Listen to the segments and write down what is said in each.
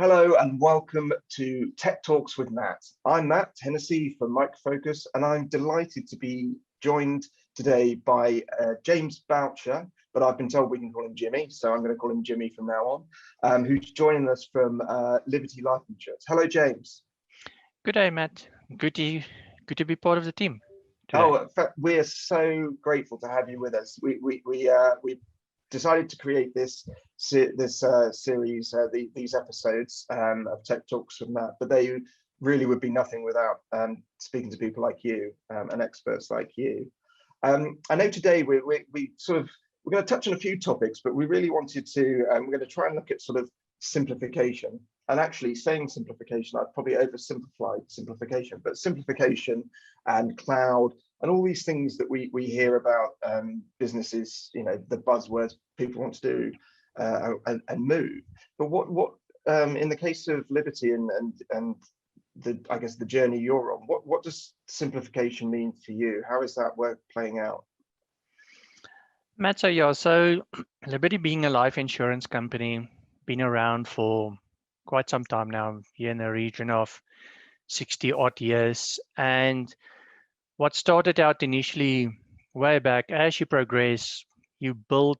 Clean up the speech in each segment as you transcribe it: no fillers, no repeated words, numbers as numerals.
Hello and welcome to Tech Talks with Matt. I'm Matt Hennessey from Microfocus, and I'm delighted to be joined today by James Boucher, but I've been told we can call him Jimmy, so I'm going to call him Jimmy from now on, who's joining us from Liberty Life Insurance. Hello, James. Good day, Matt. Good to be part of the team today. Oh, in fact, we're so grateful to have you with us. We decided to create this series, these episodes of Tech Talks with Matt, but they really would be nothing without speaking to people like you and experts like you. I know today we're going to touch on a few topics, but we really wanted to, we're going to try and look at sort of simplification. And actually saying simplification, I've probably oversimplified simplification, but simplification and cloud and all these things that we hear about businesses, you know, the buzzwords people want to do and move. But what in the case of Liberty and I guess the journey you're on, what does simplification mean for you? How is that work playing out? Matt, so Liberty being a life insurance company, been around for quite some time now, here in the region of 60 odd years. And what started out initially way back, as you progress, you build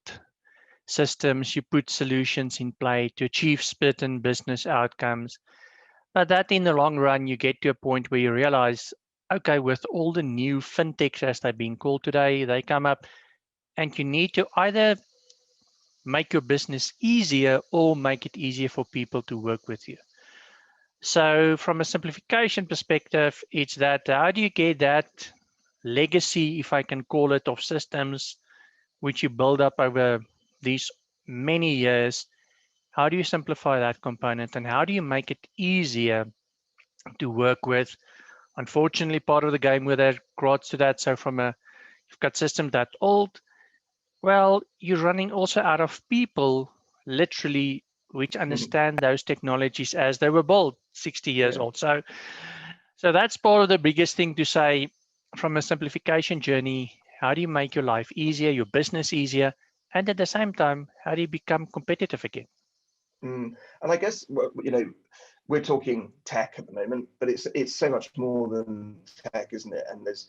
systems, you put solutions in play to achieve certain business outcomes. But that in the long run, you get to a point where you realize, okay, with all the new fintechs as they're being called today, they come up and you need to either make your business easier or make it easier for people to work with you. So from a simplification perspective, it's that how do you get that legacy, if I can call it, of systems which you build up over these many years? How do you simplify that component and how do you make it easier to work with? Unfortunately, part of the game with regards to that, so you've got systems that old, well, you're running also out of people, literally, which understand those technologies as they were built 60 years old. So that's part of the biggest thing to say from a simplification journey. How do you make your life easier, your business easier, and at the same time, how do you become competitive again? And I guess, you know, we're talking tech at the moment, but it's so much more than tech, isn't it? And there's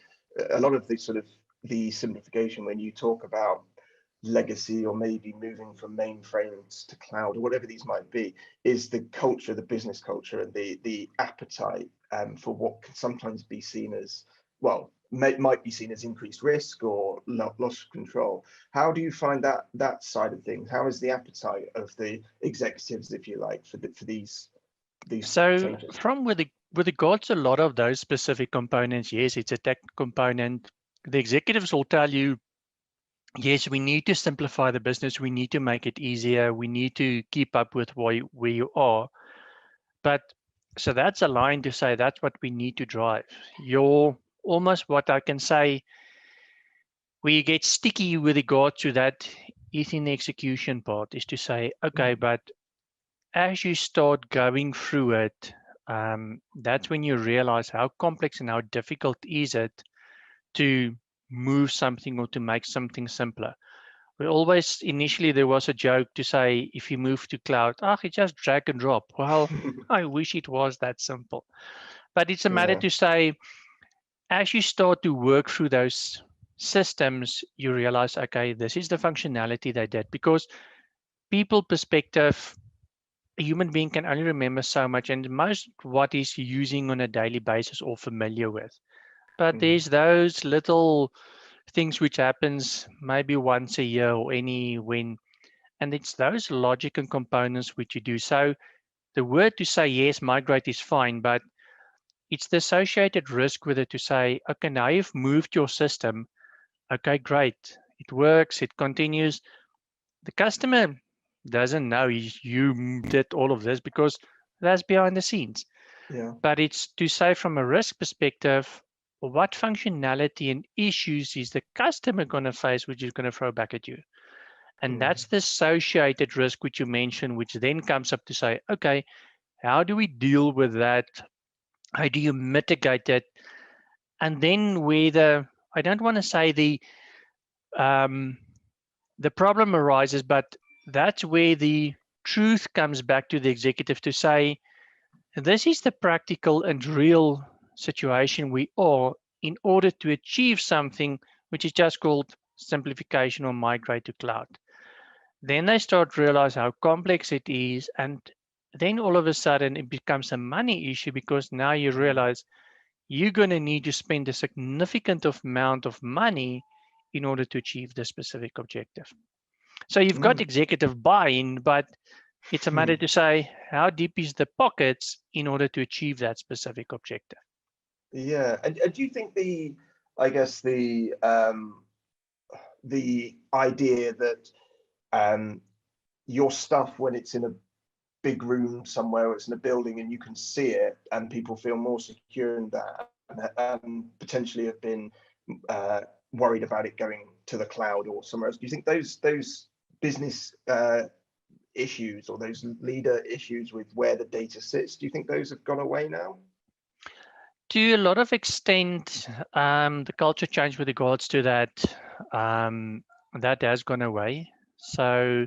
a lot of the simplification when you talk about legacy or maybe moving from mainframes to cloud or whatever these might be, is the culture, the business culture, and the appetite for what can sometimes be seen as, well, might be seen as increased risk or loss of control. How do you find that side of things? How is the appetite of the executives, if you like, for these so changes? From with regards to a lot of those specific components, yes, it's a tech component. The executives will tell you, yes, we need to simplify the business. We need to make it easier. We need to keep up with where you are. But so that's a line to say that's what we need to drive. You're almost what I can say, where you get sticky with regard to that is in the execution part, is to say, okay, but as you start going through it, that's when you realize how complex and how difficult is it to move something or to make something simpler. We always, initially there was a joke to say, if you move to cloud, it's just drag and drop. Well, I wish it was that simple. But it's a matter to say, as you start to work through those systems, you realize, okay, this is the functionality they did. Because people perspective, a human being can only remember so much, and most what he's using on a daily basis or familiar with. But there's those little things which happens maybe once a year or and it's those logic and components which you do. So the word to say, yes, migrate is fine, but it's the associated risk with it to say, okay, now you've moved your system. Okay, great. It works, it continues. The customer doesn't know you did all of this because that's behind the scenes. Yeah. But it's to say from a risk perspective, what functionality and issues is the customer going to face, which is going to throw back at you? And that's the associated risk which you mentioned, which then comes up to say, okay, how do we deal with that? How do you mitigate it? And then I don't want to say the problem arises, but that's where the truth comes back to the executive to say, this is the practical and real situation we are in order to achieve something which is just called simplification or migrate to cloud. Then they start to realize how complex it is, and then all of a sudden it becomes a money issue, because now you realize you're going to need to spend a significant amount of money in order to achieve the specific objective. So you've got executive buy-in, but it's a matter to say, how deep is the pockets in order to achieve that specific objective? Yeah, and do you think I guess the idea that your stuff, when it's in a big room somewhere, or it's in a building and you can see it, and people feel more secure in that, and potentially have been worried about it going to the cloud or somewhere else, do you think those business issues, or those leader issues with where the data sits, do you think those have gone away now? To a lot of extent, the culture change with regards to that, that has gone away. So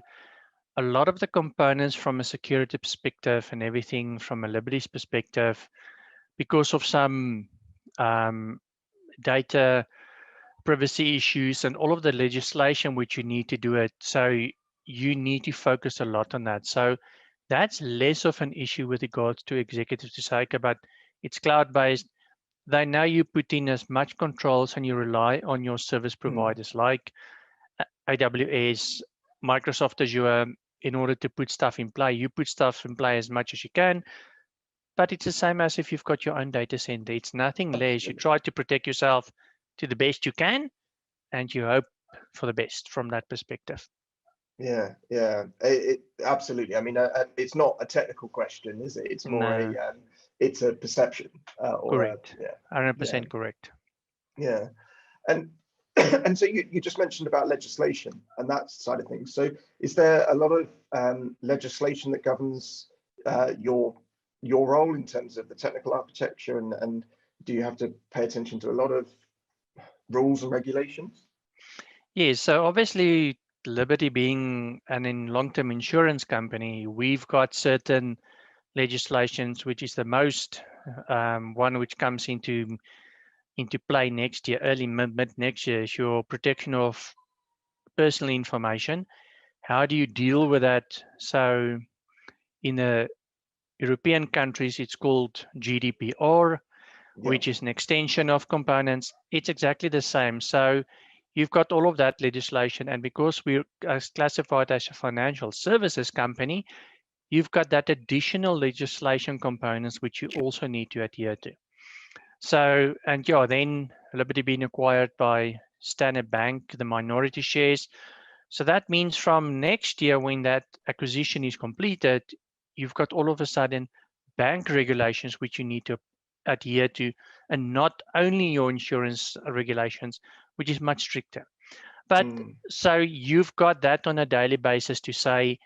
a lot of the components from a security perspective and everything from a liberties perspective, because of some data privacy issues and all of the legislation which you need to do it, so you need to focus a lot on that. So that's less of an issue with regards to executives to say, okay, but it's cloud-based. They know you put in as much controls and you rely on your service providers like AWS, Microsoft Azure, in order to put stuff in play. You put stuff in play as much as you can, but it's the same as if you've got your own data center. It's nothing less. You try to protect yourself to the best you can, and you hope for the best from that perspective. Yeah, absolutely. I mean, it's not a technical question, is it? It's more it's a perception. Correct. 100% correct. Yeah, and and so you just mentioned about legislation and that side of things. So is there a lot of legislation that governs your role in terms of the technical architecture, and do you have to pay attention to a lot of rules and regulations? Yes, so obviously Liberty being an long-term insurance company, we've got certain legislations, which is the most one which comes into play next year, early mid next year, is your protection of personal information. How do you deal with that? So in the European countries, it's called GDPR, which is an extension of components. It's exactly the same. So you've got all of that legislation, and because we're classified as a financial services company, you've got that additional legislation components which you also need to adhere to. So, and yeah, then Liberty being acquired by Standard Bank, the minority shares. So that means from next year, when that acquisition is completed, you've got all of a sudden bank regulations which you need to adhere to, and not only your insurance regulations, which is much stricter. But so you've got that on a daily basis to say,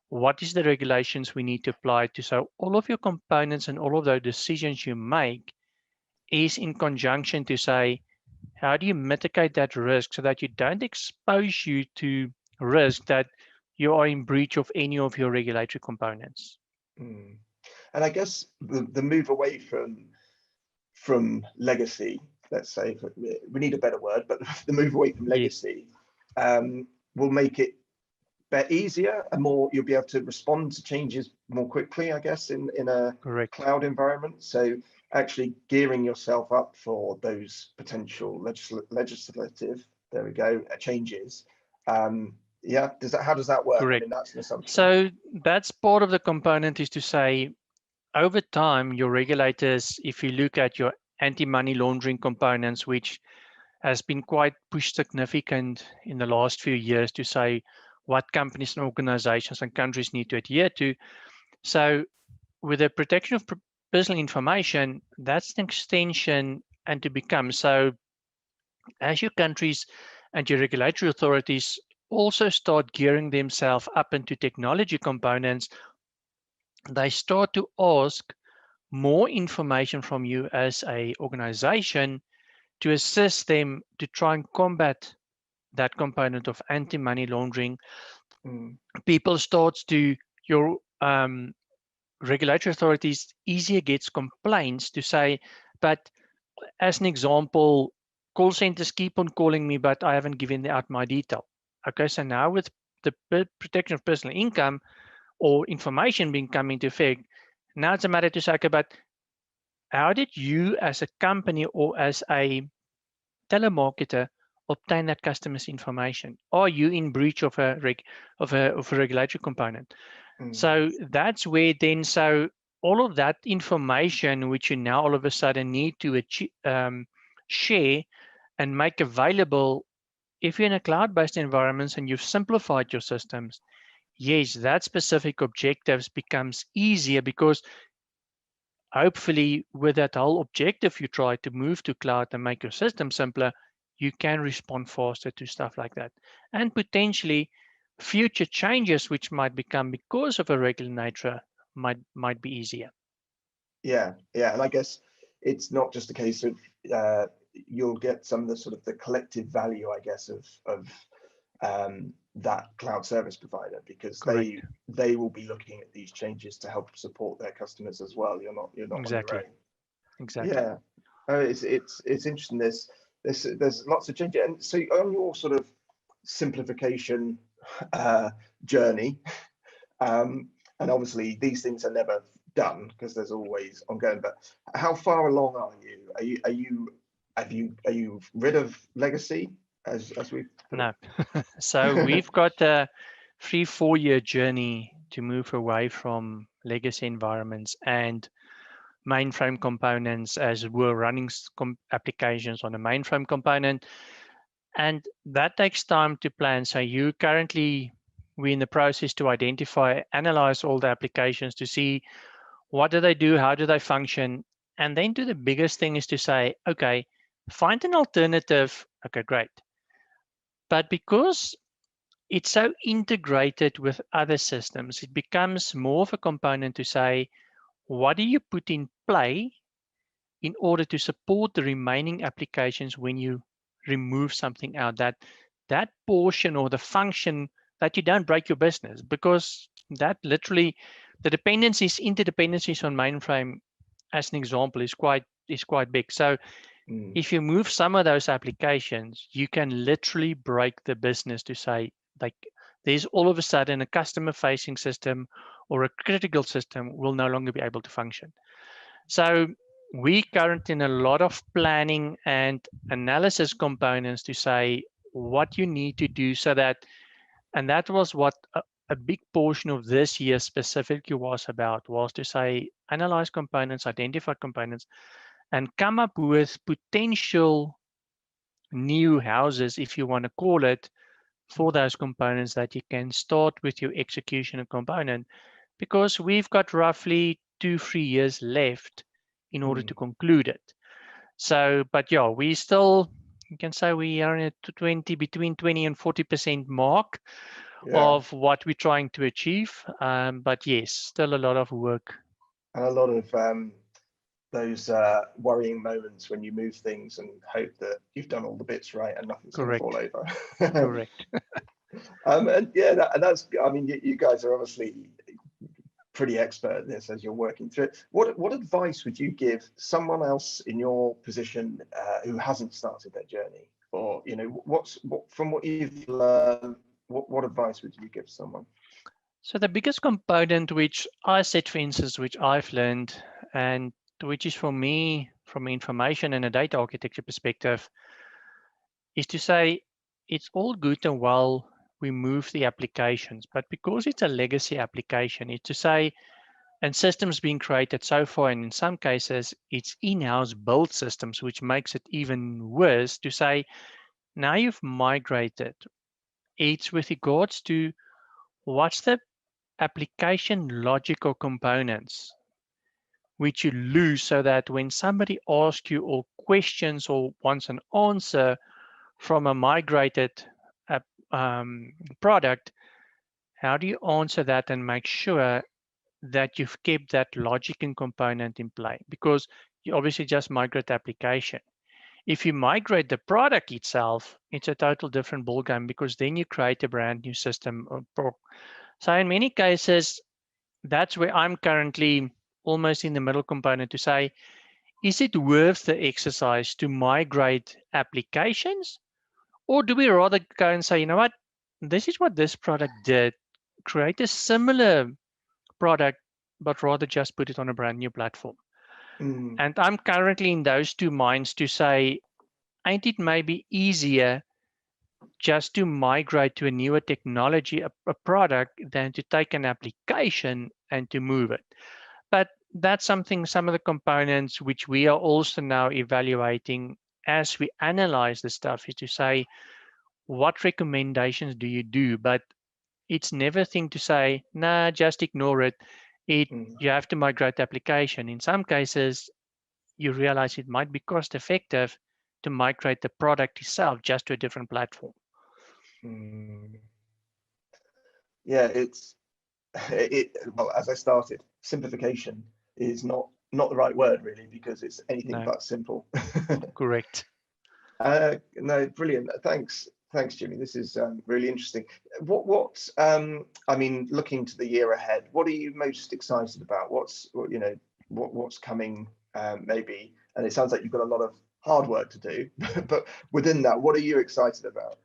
what is the regulations we need to apply to? So all of your components and all of those decisions you make is in conjunction to say, how do you mitigate that risk so that you don't expose you to risk that you are in breach of any of your regulatory components? And I guess the move away from legacy, let's say, we need a better word, but the move away from legacy will make it easier and more, you'll be able to respond to changes more quickly, I guess, in a cloud environment. So actually gearing yourself up for those potential legislative, there we go, changes. Yeah, how does that work? Correct. I mean, that's an assumption. So that's part of the component, is to say, over time, your regulators, if you look at your anti-money laundering components, which has been quite pushed significant in the last few years to say what companies and organizations and countries need to adhere to. So with the protection of personal information, that's an extension and to become. So as your countries and your regulatory authorities also start gearing themselves up into technology components, they start to ask more information from you as an organization to assist them to try and combat that component of anti-money laundering. People start to your regulatory authorities easier gets complaints to say, but as an example, call centers keep on calling me, but I haven't given out my detail. Okay, so now with the protection of personal income or information being come into effect, now it's a matter to say, okay, but how did you as a company or as a telemarketer obtain that customer's information? Are you in breach of a regulatory component? So that's where then, so all of that information which you now all of a sudden need to share and make available, if you're in a cloud-based environment and you've simplified your systems, yes, that specific objectives becomes easier, because hopefully with that whole objective you try to move to cloud and make your system simpler, you can respond faster to stuff like that. And potentially future changes which might become because of a regular nature might be easier. Yeah, and I guess it's not just a case of you'll get some of the sort of the collective value, I guess, of that cloud service provider, because Correct. they will be looking at these changes to help support their customers as well. You're not Exactly. on your own. Exactly. Yeah, it's interesting. There's lots of change, and so on your sort of simplification journey, and obviously these things are never done because there's always ongoing. But how far along are you? Are you rid of legacy as we? No. So we've got a 3-4 year journey to move away from legacy environments and mainframe components, as we're running applications on a mainframe component. And that takes time to plan. So we're in the process to identify, analyze all the applications to see what do they do, how do they function. And then the biggest thing is to say, okay, find an alternative. Okay, great. But because it's so integrated with other systems, it becomes more of a component to say, what do you put in play in order to support the remaining applications when you remove something out, that portion or the function, that you don't break your business, because that literally, the dependencies, interdependencies on mainframe, as an example, is quite big. So if you move some of those applications, you can literally break the business to say, like, there's all of a sudden a customer facing system or a critical system will no longer be able to function. So we currently in a lot of planning and analysis components to say what you need to do so that, and that was what a big portion of this year specifically was about, was to say, analyze components, identify components, and come up with potential new houses, if you want to call it, for those components that you can start with your execution component, because we've got roughly 2-3 years left in order to conclude it. So, but yeah, we still, you can say we are at between 20 and 40% mark of what we're trying to achieve. But yes, still a lot of work. And a lot of those worrying moments when you move things and hope that you've done all the bits right and nothing's going to fall over. Correct. And yeah, that's, I mean, you guys are obviously pretty expert at this as you're working through it. What advice would you give someone else in your position who hasn't started their journey? Or, you know, from what you've learned, what advice would you give someone? So the biggest component which I said, for instance, which I've learned, and which is for me, from an information and a data architecture perspective, is to say it's all good and well we move the applications, but because it's a legacy application, it's to say, and systems being created so far, and in some cases it's in-house built systems, which makes it even worse, to say, now you've migrated, it's with regards to what's the application logical components which you lose, so that when somebody asks you or questions or wants an answer from a migrated product, how do you answer that and make sure that you've kept that logic and component in play? Because you obviously just migrate the application. If you migrate the product itself, it's a total different ballgame, because then you create a brand new system. So in many cases, that's where I'm currently almost in the middle component to say, is it worth the exercise to migrate applications? Or do we rather go and say, you know what, this is what this product did, create a similar product, but rather just put it on a brand new platform. Mm, And I'm currently in those two minds to say, ain't it maybe easier just to migrate to a newer technology, a product, than to take an application and to move it? But that's something, some of the components which we are also now evaluating as we analyze the stuff, is to say, what recommendations do you do? But it's never a thing to say, nah, just ignore it. mm, You have to migrate the application. In some cases, you realize it might be cost effective to migrate the product itself just to a different platform. mm. Yeah, it's well, as I started, simplification is not the right word really, because it's anything No, but simple. correct. No, brilliant. Thanks, Jimmy. This is really interesting. I mean, looking to the year ahead, what are you most excited about? What's coming, maybe? And it sounds like you've got a lot of hard work to do, but within that, what are you excited about?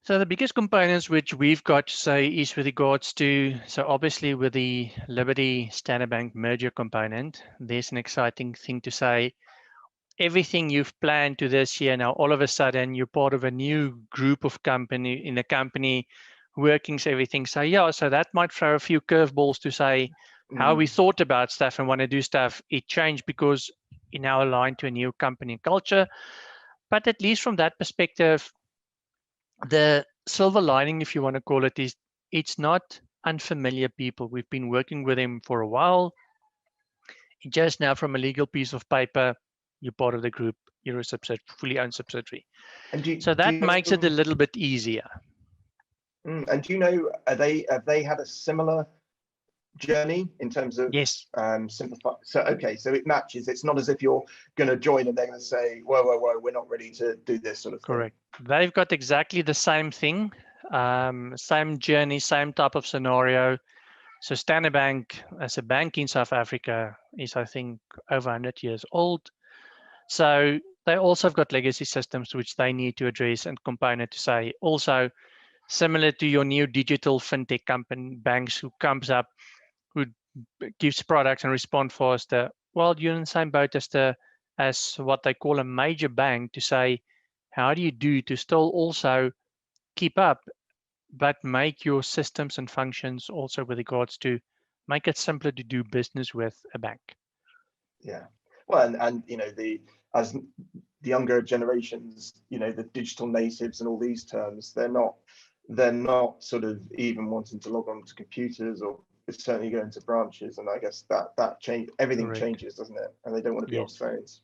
So the biggest components which we've got to say is with regards to, so obviously with the Liberty Standard Bank merger component, there's an exciting thing to say. Everything you've planned to this year, now all of a sudden you're part of a new group of company in a company working everything. So yeah, so that might throw a few curveballs to say how we Mm, thought about stuff and want to do stuff. It changed because you're now aligned to a new company culture. But at least from that perspective, the silver lining, if you want to call it, is it's not unfamiliar people. We've been working with them for a while. Just now, from a legal piece of paper, you're part of the group, you're a fully owned subsidiary. and So do that you makes it a know, little bit easier. and do you know, have they had a similar journey in terms of Yes, simplify? So okay, so it matches. It's not as if you're going to join and they're going to say, whoa, we're not ready to do this sort of thing. correct. They've got exactly the same thing, same journey, same type of scenario. So Standard Bank, as a bank in South Africa, is, I think, over 100 years old. So they also have got legacy systems which they need to address and component to say. Also, similar to your new digital fintech company banks who comes up, who gives products and respond faster. Well, you're in the same boat as what they call a major bank, to say, how do you do to still also keep up, but make your systems and functions also with regards to make it simpler to do business with a bank. Yeah. Well, and as the younger generations, the digital natives and all these terms, they're not sort of even wanting to log on to computers, or certainly going to branches. And I guess that change, everything Correct. changes, doesn't it? And they don't want to be on Yes. phones.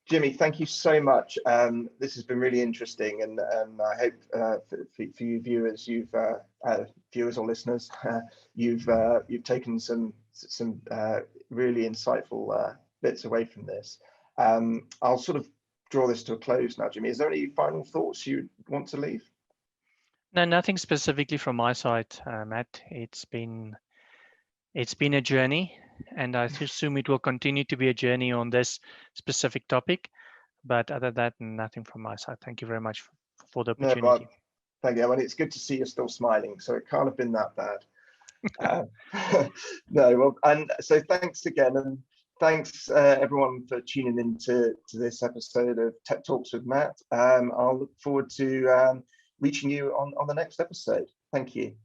Jimmy, thank you so much. This has been really interesting, and I hope for you viewers, viewers or listeners, you've taken some really insightful bits away from this. I'll sort of draw this to a close now, Jimmy. Is there any final thoughts you want to leave? No, nothing specifically from my side, Matt. It's been a journey, and I assume it will continue to be a journey on this specific topic. But other than that, nothing from my side. Thank you very much for the No, but opportunity. thank you. And it's good to see you're still smiling, so it can't have been that bad. No, well, and so thanks again, and thanks everyone for tuning in to this episode of Tech Talks with Matt. I'll look forward to reaching you on the next episode. Thank you.